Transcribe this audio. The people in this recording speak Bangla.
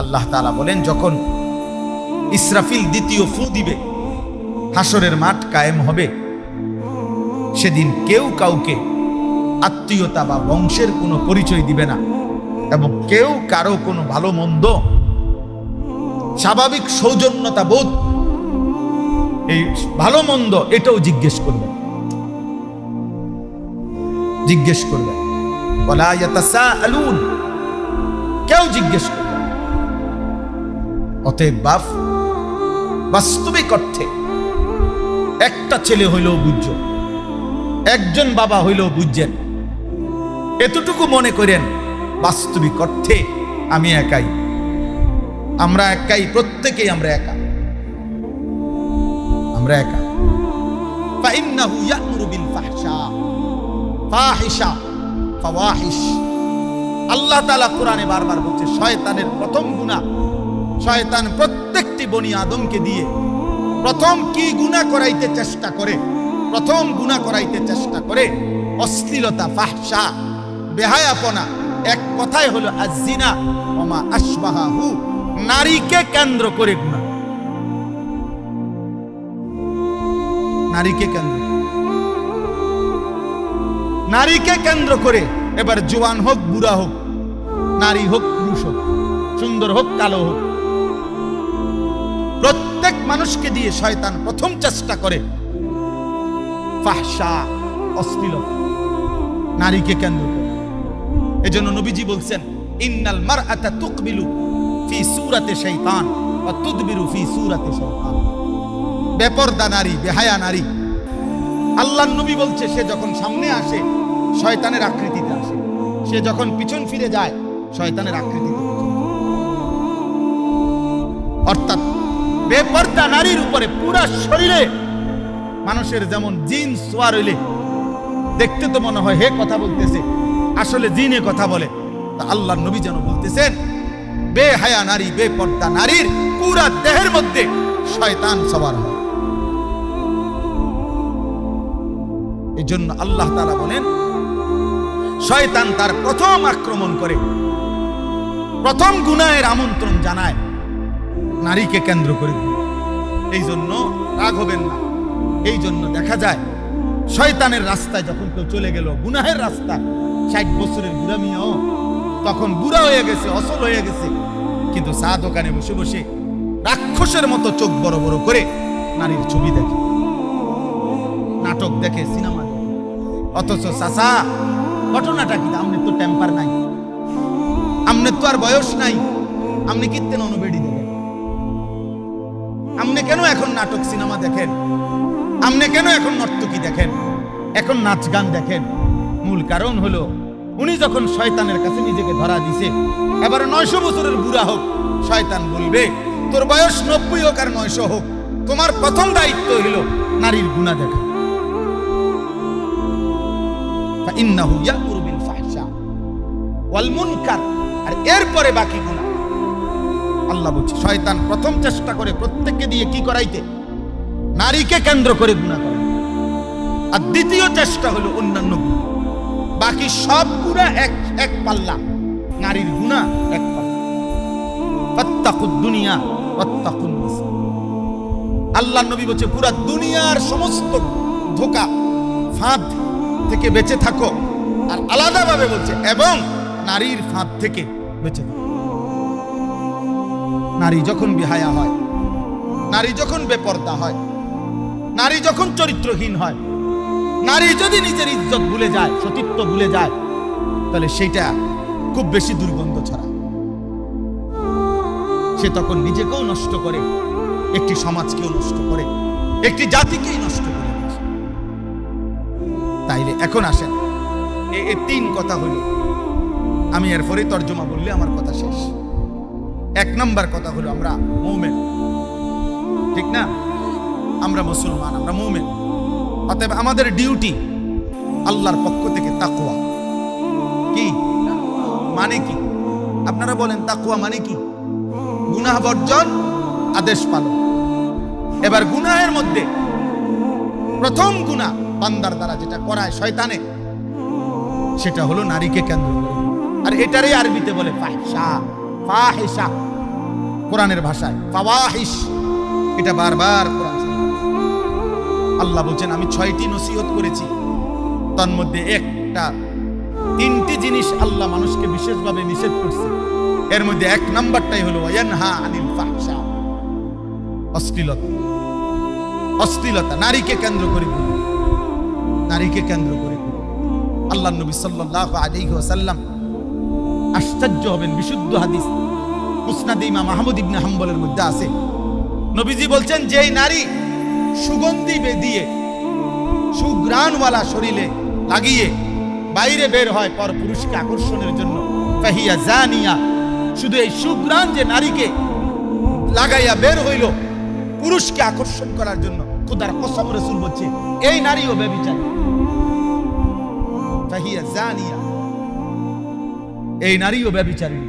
আল্লাহ তাআলা বলেন, যখন ইসরাফিল দ্বিতীয় ফু দিবে, হাসরের মাঠ কায়েম হবে, সেদিন কেউ কাউকে আত্মীয়তা বা বংশের কোনো পরিচয় দিবে না, এবং কেউ কারো কোনো ভালো মন্দ, স্বাভাবিক সৌজন্যতা বোধ, এই ভালো মন্দ এটাও জিজ্ঞেস করবে। ওয়ালা ইয়াতাসাআলুন, কেউ জিজ্ঞেস করবে। অতএব বাপ, বাস্তবিক অর্থে একটা ছেলে হইলেও বুঝছ, একজন বাবা হইলেও বুঝছেন, এতটুকু মনে করেন বাস্তবিক অর্থে আমি একাই, আমরা একাই, প্রত্যেকেই আমরা একা। ফাইন্নাহু ইয়া'মুরু বিল ফাহিশা ফাওয়াহিশ। আল্লাহ তাআলা কোরআনে বারবার বলছে, শয়তানের প্রথম গুনাহ, শয়তান প্রত্যেকটি বনি আদমকে দিয়ে প্রথম কি গুনাহ করাইতে চেষ্টা করে, প্রথম গুনাহ করাইতে চেষ্টা করে অশ্লীলতা, ফাহশা, বেহায়াপনা। এক কথায় হলো আয-যিনা ওয়া মা আশবাহাহু, নারীকে কেন্দ্র করে গুনাহ, নারীকে কেন্দ্র করে। এবার জওয়ান হোক, বুড়া হোক, নারী হোক, পুরুষ হোক, সুন্দর হোক, কালো হোক, প্রত্যেক মানুষকে দিয়ে শয়তান প্রথম চেষ্টা করে ফাহশা, অশ্লীলতা, নারীকে কেন্দ্র করে। এজন্য নবীজি বলছেন, ইন্নাল মারআতা তুকবিলু ফি সূরাতি শাইতান ওয়া তুদবিরু ফি সূরাতি শাইতান। বেপরদা নারী, বেহায়া নারী, আল্লাহর নবী বলছে, সে যখন সামনে আসে শয়তানের আকৃতিতে আসে, সে যখন পিছন ফিরে যায় শয়তানের আকৃতিতে। অর্থাৎ বেপরদা নারীর উপরে পুরা শরীরে মানুষের যেমন জিন সোয়ার হইলে দেখতে তো মনে হয় হে কথা বলতেছে, আসলে জিনে কথা বলে। তা আল্লাহর নবী যেন বলতেছেন, বেহায়া নারী, বেপরদা নারীর পুরা দেহের মধ্যে শয়তান সবার হয়। এই জন্য আল্লাহ তাআলা বলেন, শয়তান তার প্রথম আক্রমণ করে, প্রথম গুনাহের আমন্ত্রণ জানায় নারীকে কেন্দ্র করে। এই জন্য রাগ হবেন না। এই জন্য দেখা যায় শয়তানের রাস্তায় যখন কেউ চলে গেল, গুনাহের রাস্তায়, 60 বছরের বুড়া মিয়াও তখন বুড়া হয়ে গেছে, অসল হয়ে গেছে, কিন্তু চা দোকানে বসে বসে রাক্ষসের মতো চোখ বড় বড় করে নারীর ছবি দেখে, নাটক দেখে, সিনেমা দেখে। অথচ চাচা, ঘটনাটা কি? আমনের তো টেম্পার নাই, আমনের তো আর বয়স নাই, আপনি কিত্তেন অনুবেড়ি দেখেন? আপনি কেন এখন নাটক সিনেমা দেখেন? আপনি কেন এখন নর্তকী দেখেন, এখন নাচ গান দেখেন? মূল কারণ হলো, উনি যখন শয়তানের কাছে নিজেকে ধরা দিছে, এবার 900 বছরের বুড়া হোক, শয়তান বলবে, তোর বয়স 90 হোক আর 900 হোক, তোমার প্রথম দায়িত্ব হলো নারীর গুনাহ দেখা। ফাইন্নাহু ইয়া'মুরু বিল ফাহশা ওয়াল মুনকার। আর এরপরে বাকি গুনাহ আল্লাহ বলছে, শয়তান প্রথম চেষ্টা করে প্রত্যেককে দিয়ে কি করাইতে? নারীকে কেন্দ্র করে গুনাহ করা। আর দ্বিতীয় চেষ্টা হলো অন্যান্য গুনাহ। বাকি সব গুনাহ এক পাল্লা, নারীর গুনাহ এক পাল্লা। ফাত্তাকুদ দুনিয়া ওয়াত্তাকুন নিসা। আল্লাহর নবী বলছে, পুরা দুনিয়ার সমস্ত ধোঁকা, ফাঁদ থেকে বেঁচে থাকো। আর আলাদাভাবে বলছে, এবং নারীর ফাঁদ থেকে বেঁচে থাকো। নারী যখন বেহায়া হয়, নারী যখন বেপরদা হয়, নারী যখন চরিত্রহীন হয়, নারী যদি নিজের ইজ্জত ভুলে যায়, সতীত্ব ভুলে যায়, তাহলে সেটা খুব বেশি দুর্গন্ধ ছড়ায়। সে তখন নিজেকেও নষ্ট করে, একটি সমাজকেও নষ্ট করে, একটি জাতিকেই নষ্ট করে। তাইলে এখন আসেন, এই 3 কথা হইল, আমি এরপরে তর্জমা বললে আমার কথা শেষ। 1 নম্বর কথা হলো, আমরা মুমিন, ঠিক না? আমরা মুসলমান, আমরা মুমিন। অতএব আমাদের ডিউটি আল্লাহর পক্ষ থেকে তাকওয়া। কি মানে? কি আপনারা বলেন, তাকওয়া মানে কি? গুনাহ বর্জন, আদেশ পালন। এবার গুনাহের মধ্যে প্রথম গুনাহ বান্দার দ্বারা যেটা করায় শয়তানে, সেটা হলো নারীকে কেন্দ্র করে। আর এটারই আরবিতে বলে ফাহশা, ফাহিশা। কোরআনের ভাষায় ফাওয়াহিশ, এটা বারবার কোরআন আল্লাহ বলছেন আমি 6টি নসিহত করেছি, তার মধ্যে একটা 3টি জিনিস আল্লাহ মানুষকে বিশেষভাবে নিষেধ করছে। এর মধ্যে 1 নাম্বারটাই হলো ইয়ানহা আনিল ফাহশা, অশ্লীলতা। অশ্লীলতা নারীকে কেন্দ্র করে, নারীকে কেন্দ্র করে। আল্লাহ নবী সাল্লাল্লাহু আলাইহি ওয়াসাল্লাম, আশ্চর্য হবেন, বিশুদ্ধ হাদিস মুসনাদে ইমাম আহমদ ইবনে হাম্বলের মধ্যে আছে, নবীজি বলছেন যেই নারী সুগন্ধি দিয়ে সুঘ্রাণওয়ালা শরীরে লাগিয়ে বাইরে বের হয় পর পুরুষকে আকর্ষণের জন্য, ফাহিয়া জানিয়া, শুধু এই সুঘ্রাণ যে নারীকে লাগাইয়া বের হইল পুরুষকে আকর্ষণ করার জন্য, খোদার কসম রাসূল বলছে এই নারীও ব্যভিচারী, ফাহিয়া জানিয়া, এই নারীও ব্যভিচারী।